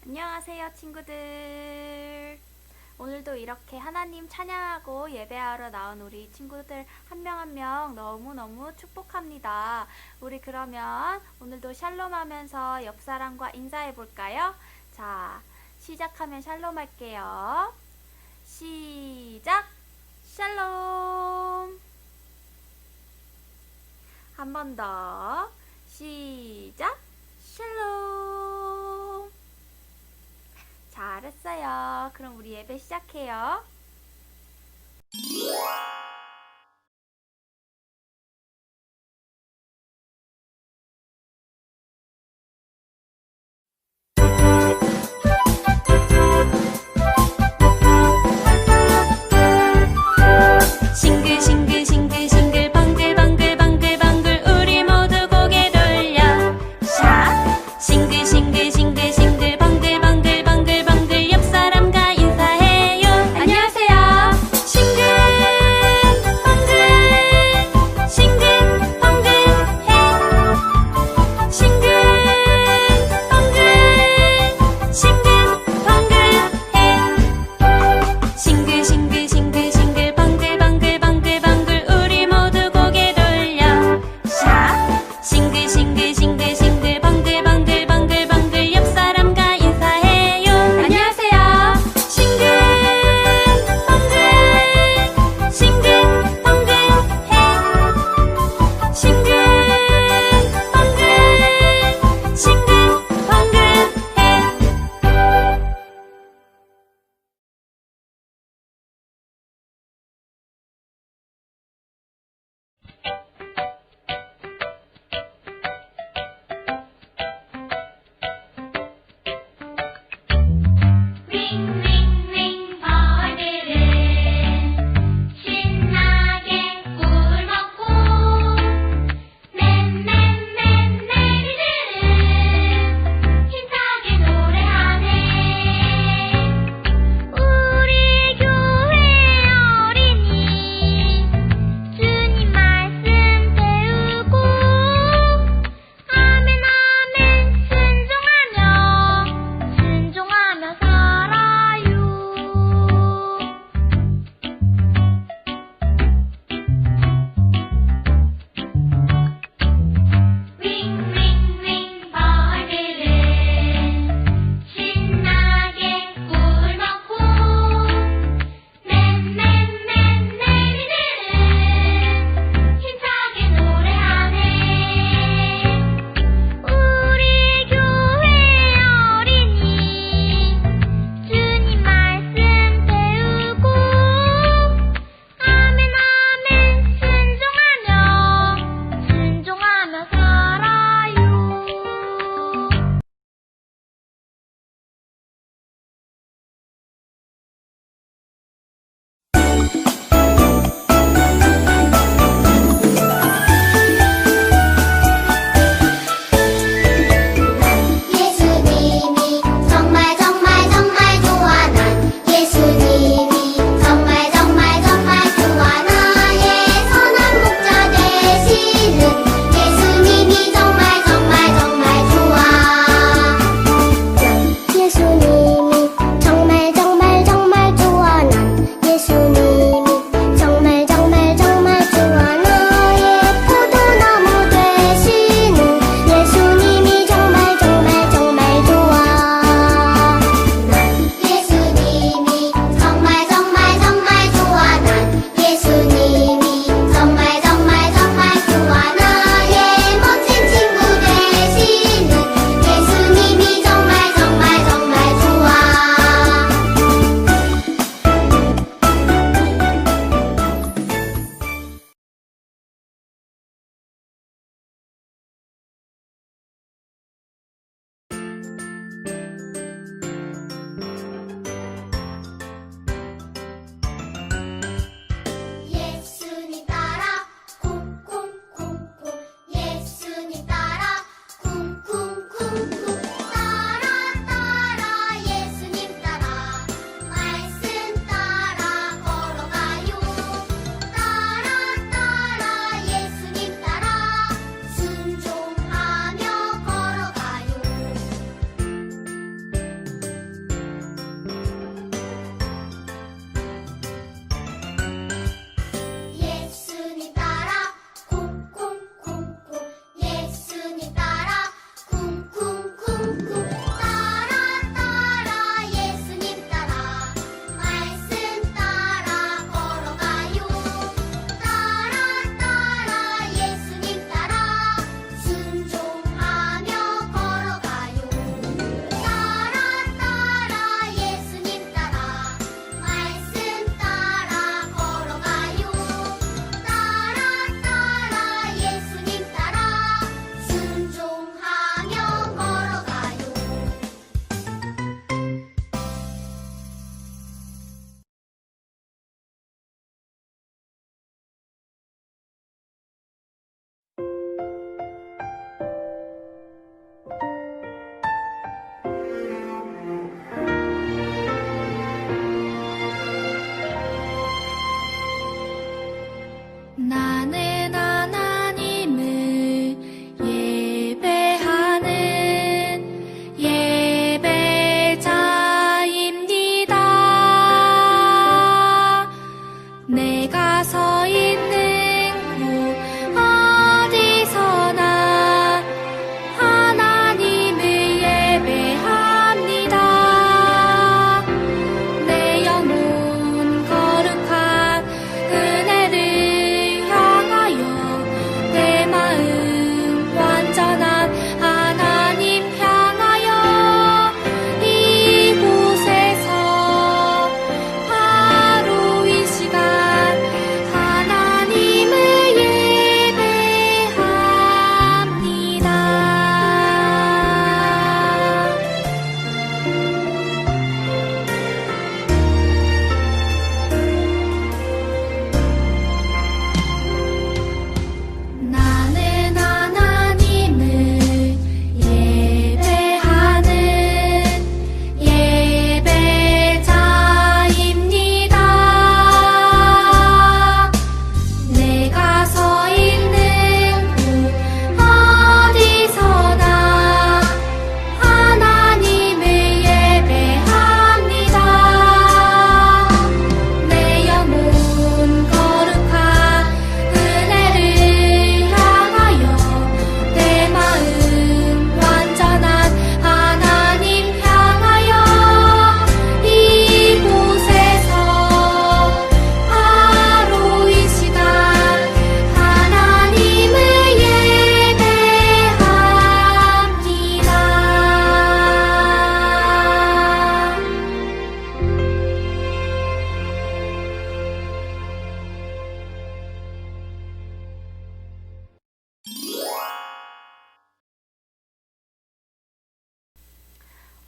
안녕하세요, 친구들. 오늘도 이렇게 하나님 찬양하고 예배하러 나온 우리 친구들 한 명 한 명 너무너무 축복합니다. 우리 그러면 오늘도 샬롬 하면서 옆 사람과 인사해 볼까요? 자, 시작하면 샬롬 할게요. 시작! 샬롬! 한 번 더. 시작! 샬롬! 잘했어요. 그럼 우리 예배 시작해요. 싱글싱글 방글방글 우리 모두 고개 돌려 샤 싱글싱글 방글방글 옆 사람과 인사해요. 안녕하세요.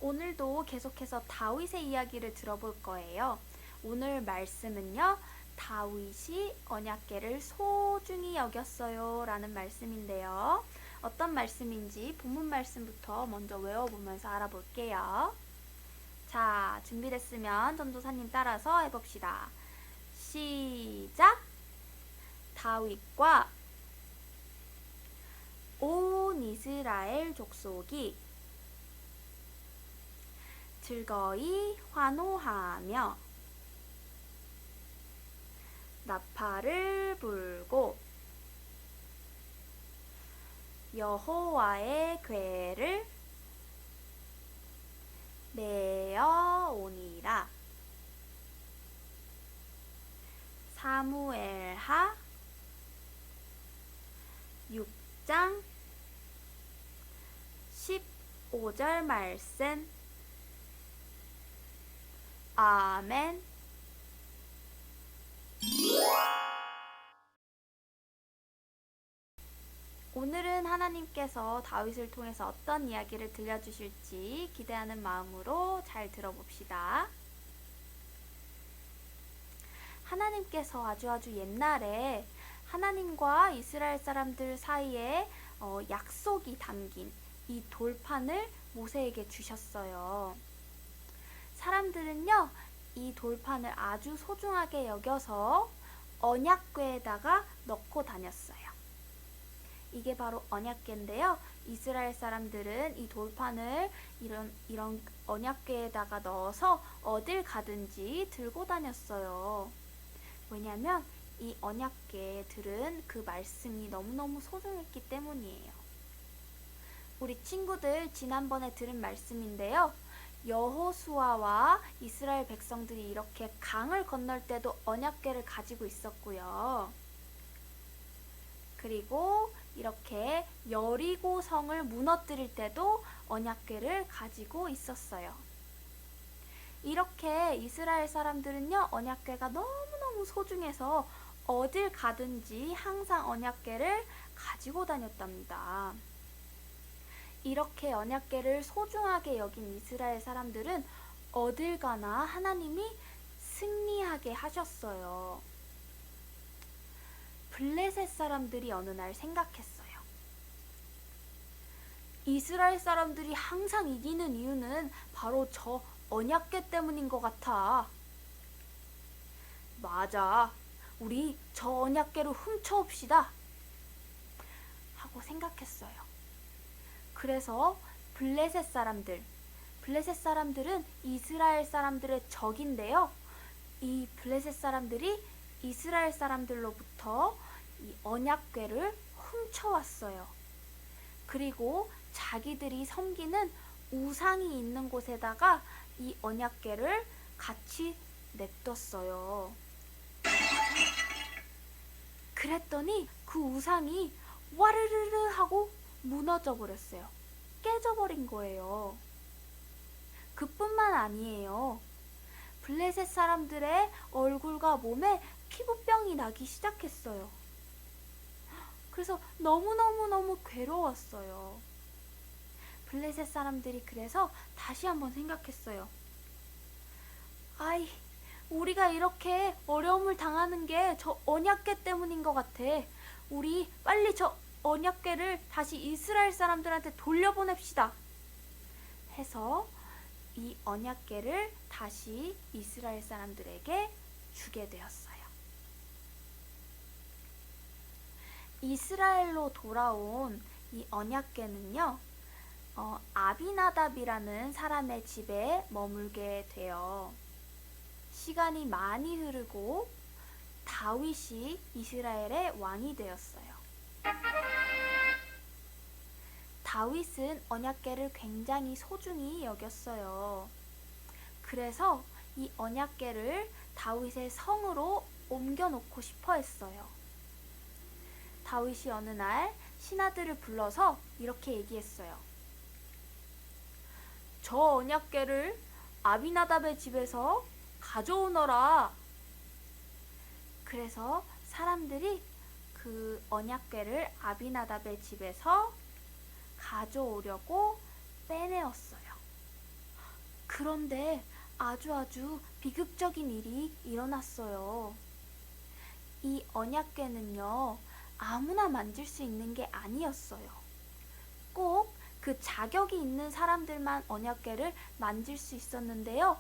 오늘도 계속해서 다윗의 이야기를 들어볼 거예요. 오늘 말씀은요, 다윗이 언약궤를 소중히 여겼어요 라는 말씀인데요. 어떤 말씀인지 본문 말씀부터 먼저 외워보면서 알아볼게요. 자, 준비됐으면 전도사님 따라서 해봅시다. 시작! 다윗과 온 이스라엘 족속이 즐거이 환호하며 나팔을 불고 여호와의 궤를 메어 오니라. 사무엘하 6장 15절 말씀. 아멘. 오늘은 하나님께서 다윗을 통해서 어떤 이야기를 들려주실지 기대하는 마음으로 잘 들어봅시다. 하나님께서 아주 옛날에 하나님과 이스라엘 사람들 사이에 약속이 담긴 이 돌판을 모세에게 주셨어요. 사람들은요, 이 돌판을 아주 소중하게 여겨서 언약궤에다가 넣고 다녔어요. 이게 바로 언약궤인데요. 이스라엘 사람들은 이 돌판을 이런 언약궤에다가 넣어서 어딜 가든지 들고 다녔어요. 왜냐면 이 언약궤들은 그 말씀이 너무너무 소중했기 때문이에요. 우리 친구들 지난번에 들은 말씀인데요. 여호수아와 이스라엘 백성들이 이렇게 강을 건널 때도 언약궤를 가지고 있었고요. 그리고 이렇게 여리고 성을 무너뜨릴 때도 언약궤를 가지고 있었어요. 이렇게 이스라엘 사람들은요, 언약궤가 너무너무 소중해서 어딜 가든지 항상 언약궤를 가지고 다녔답니다. 이렇게 언약궤를 소중하게 여긴 이스라엘 사람들은 어딜 가나 하나님이 승리하게 하셨어요. 블레셋 사람들이 어느 날 생각했어요. 이스라엘 사람들이 항상 이기는 이유는 바로 저 언약궤 때문인 것 같아. 맞아. 우리 저 언약궤를 훔쳐옵시다. 하고 생각했어요. 그래서 블레셋 사람들은 이스라엘 사람들의 적인데요. 이 블레셋 사람들이 이스라엘 사람들로부터 이 언약궤를 훔쳐왔어요. 그리고 자기들이 섬기는 우상이 있는 곳에다가 이 언약궤를 같이 냅뒀어요. 그랬더니 그 우상이 와르르르 하고 무너져 버렸어요. 깨져버린 거예요. 그뿐만 아니에요. 블레셋 사람들의 얼굴과 몸에 피부병이 나기 시작했어요. 그래서 너무너무 괴로웠어요. 블레셋 사람들이 그래서 다시 한번 생각했어요. 아이, 우리가 이렇게 어려움을 당하는 게 저 언약궤 때문인 것 같아. 우리 빨리 저 언약궤를 다시 이스라엘 사람들한테 돌려보냅시다. 해서 이 언약궤를 다시 이스라엘 사람들에게 주게 되었어요. 이스라엘로 돌아온 이 언약궤는요, 아비나답이라는 사람의 집에 머물게 돼요. 시간이 많이 흐르고 다윗이 이스라엘의 왕이 되었어요. 다윗은 언약궤를 굉장히 소중히 여겼어요. 그래서 이 언약궤를 다윗의 성으로 옮겨놓고 싶어 했어요. 다윗이 어느 날 신하들을 불러서 이렇게 얘기했어요. 저 언약궤를 아비나답의 집에서 가져오너라. 그래서 사람들이 그 언약궤를 아비나답의 집에서 가져오려고 빼내었어요. 그런데 아주 비극적인 일이 일어났어요. 이 언약궤는요, 아무나 만질 수 있는 게 아니었어요. 꼭 그 자격이 있는 사람들만 언약궤를 만질 수 있었는데요.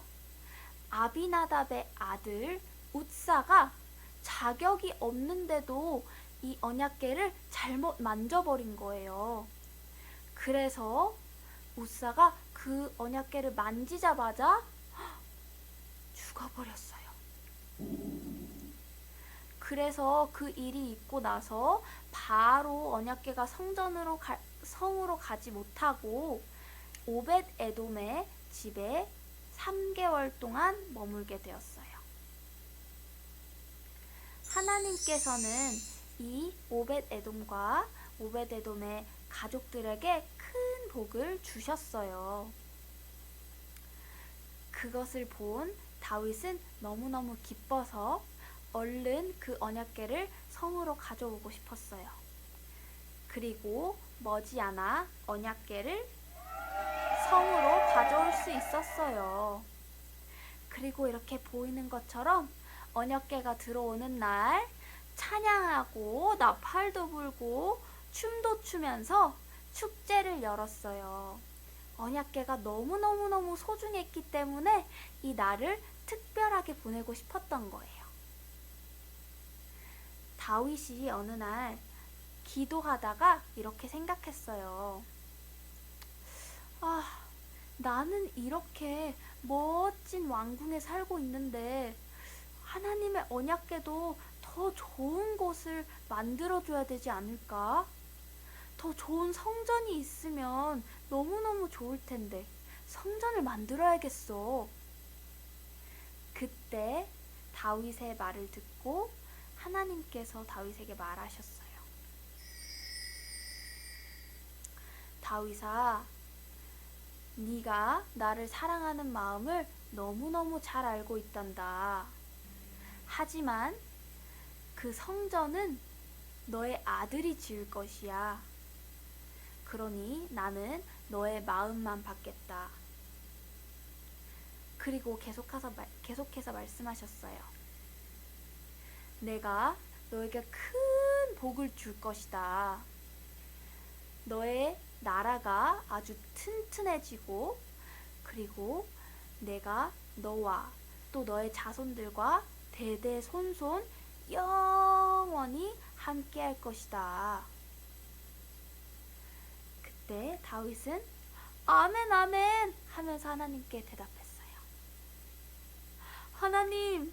아비나답의 아들 웃사가 자격이 없는데도 이 언약궤를 잘못 만져버린 거예요. 그래서 웃사가 그 언약궤를 만지자마자 죽어버렸어요. 그래서 그 일이 있고 나서 바로 언약궤가 성으로 가지 못하고 오벳 에돔의 집에 3개월 동안 머물게 되었어요. 하나님께서는 이 오벳 에돔과 오벳 에돔의 가족들에게 큰 복을 주셨어요. 그것을 본 다윗은 너무너무 기뻐서 얼른 그 언약궤를 성으로 가져오고 싶었어요. 그리고 머지않아 언약궤를 성으로 가져올 수 있었어요. 그리고 이렇게 보이는 것처럼 언약궤가 들어오는 날 찬양하고 나팔도 불고 춤도 추면서 축제를 열었어요. 언약궤가 너무너무 소중했기 때문에 이 날을 특별하게 보내고 싶었던 거예요. 다윗이 어느 날 기도하다가 이렇게 생각했어요. 나는 이렇게 멋진 왕궁에 살고 있는데 하나님의 언약궤도 더 좋은 곳을 만들어줘야 되지 않을까? 더 좋은 성전이 있으면 너무너무 좋을 텐데 성전을 만들어야겠어. 그때 다윗의 말을 듣고 하나님께서 다윗에게 말하셨어요. 다윗아, 네가 나를 사랑하는 마음을 너무너무 잘 알고 있단다. 하지만 그 성전은 너의 아들이 지을 것이야. 그러니 나는 너의 마음만 받겠다. 그리고 계속해서 말씀하셨어요. 내가 너에게 큰 복을 줄 것이다. 너의 나라가 아주 튼튼해지고, 그리고 내가 너와 또 너의 자손들과 대대손손 영원히 함께 할 것이다. 그때 다윗은 아멘 아멘 하면서 하나님께 대답했어요. 하나님,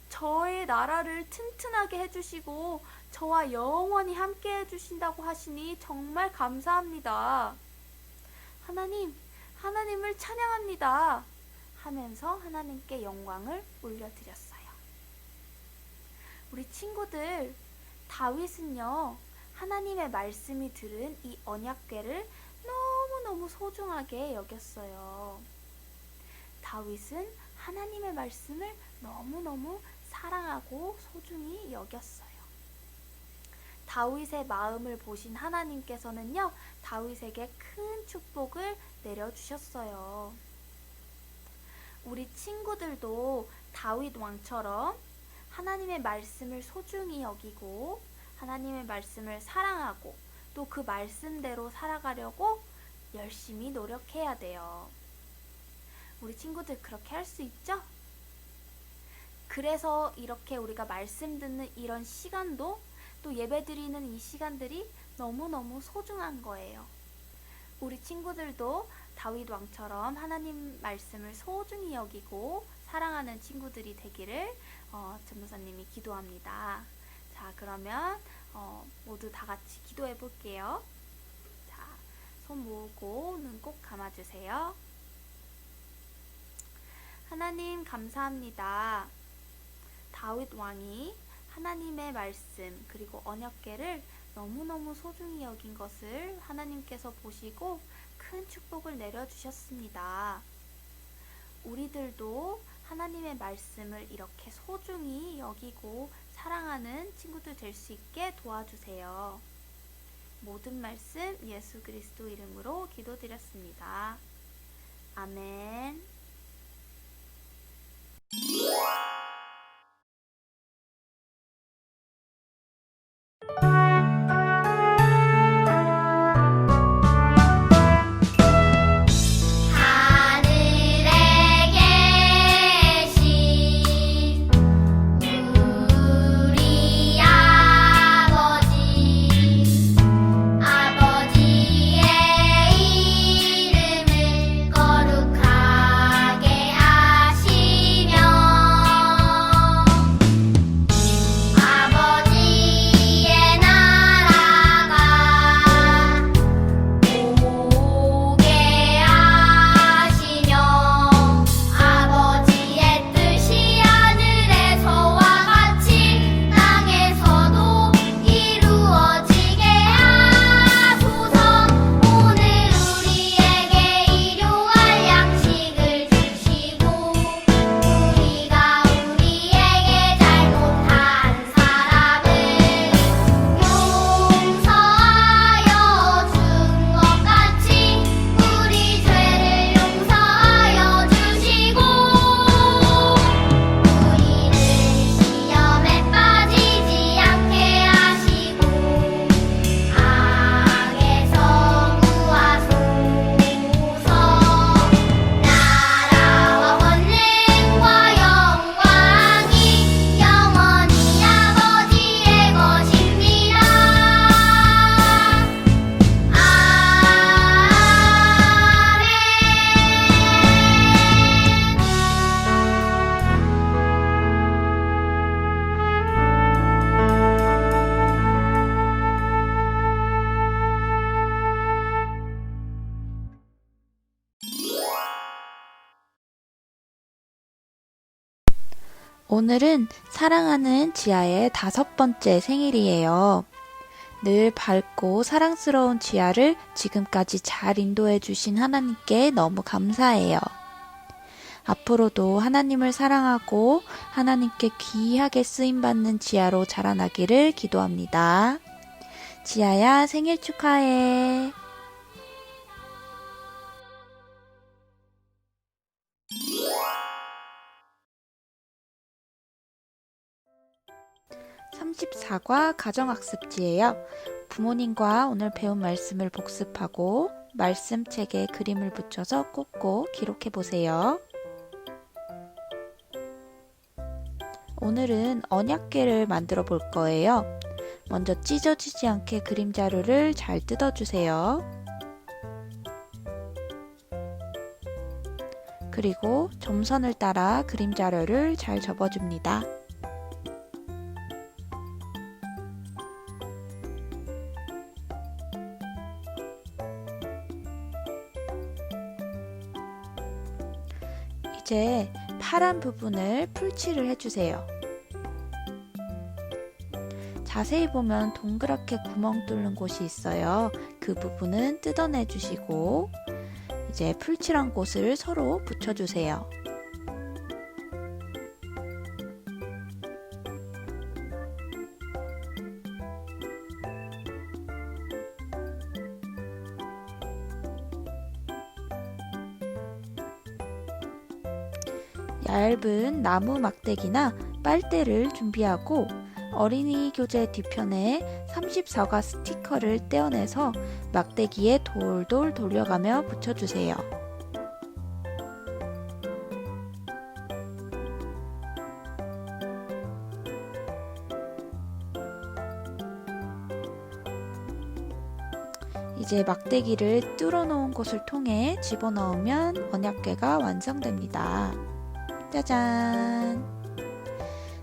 저의 나라를 튼튼하게 해주시고 저와 영원히 함께 해주신다고 하시니 정말 감사합니다. 하나님을 찬양합니다. 하면서 하나님께 영광을 올려드렸어요. 우리 친구들, 다윗은요, 하나님의 말씀이 들은 이 언약궤를 너무너무 소중하게 여겼어요. 다윗은 하나님의 말씀을 너무너무 사랑하고 소중히 여겼어요. 다윗의 마음을 보신 하나님께서는요, 다윗에게 큰 축복을 내려주셨어요. 우리 친구들도 다윗 왕처럼 하나님의 말씀을 소중히 여기고 하나님의 말씀을 사랑하고 또 그 말씀대로 살아가려고 열심히 노력해야 돼요. 우리 친구들 그렇게 할 수 있죠? 그래서 이렇게 우리가 말씀 듣는 이런 시간도 또 예배 드리는 이 시간들이 너무너무 소중한 거예요. 우리 친구들도 다윗 왕처럼 하나님 말씀을 소중히 여기고 사랑하는 친구들이 되기를 전도사님이 기도합니다. 자, 그러면 모두 다 같이 기도해 볼게요. 자, 손 모으고 눈 꼭 감아주세요. 하나님 감사합니다. 다윗 왕이 하나님의 말씀 그리고 언약궤를 너무너무 소중히 여긴 것을 하나님께서 보시고 큰 축복을 내려주셨습니다. 우리들도 하나님의 말씀을 이렇게 소중히 여기고 사랑하는 친구들 될 수 있게 도와주세요. 모든 말씀 예수 그리스도 이름으로 기도드렸습니다. 아멘. 오늘은 사랑하는 지아의 5번째 생일이에요. 늘 밝고 사랑스러운 지아를 지금까지 잘 인도해 주신 하나님께 너무 감사해요. 앞으로도 하나님을 사랑하고 하나님께 귀하게 쓰임받는 지아로 자라나기를 기도합니다. 지아야, 생일 축하해. (34과) 가정학습지예요. 부모님과 오늘 배운 말씀을 복습하고 말씀책에 그림을 붙여서 꼭꼭 기록해 보세요. 오늘은 언약궤를 만들어 볼 거예요. 먼저 찢어지지 않게 그림 자료를 잘 뜯어주세요. 그리고 점선을 따라 그림 자료를 잘 접어줍니다. 이제 파란 부분을 풀칠을 해주세요. 자세히 보면 동그랗게 구멍 뚫는 곳이 있어요. 그 부분은 뜯어내 주시고 이제 풀칠한 곳을 서로 붙여주세요. 얇은 나무 막대기나 빨대를 준비하고 어린이 교재 뒤편에 34가 스티커를 떼어내서 막대기에 돌돌 돌려가며 붙여주세요. 이제 막대기를 뚫어놓은 곳을 통해 집어넣으면 언약궤가 완성됩니다. 짜잔!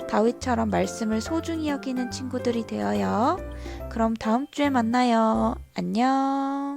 다윗처럼 말씀을 소중히 여기는 친구들이 되어요. 그럼 다음 주에 만나요. 안녕!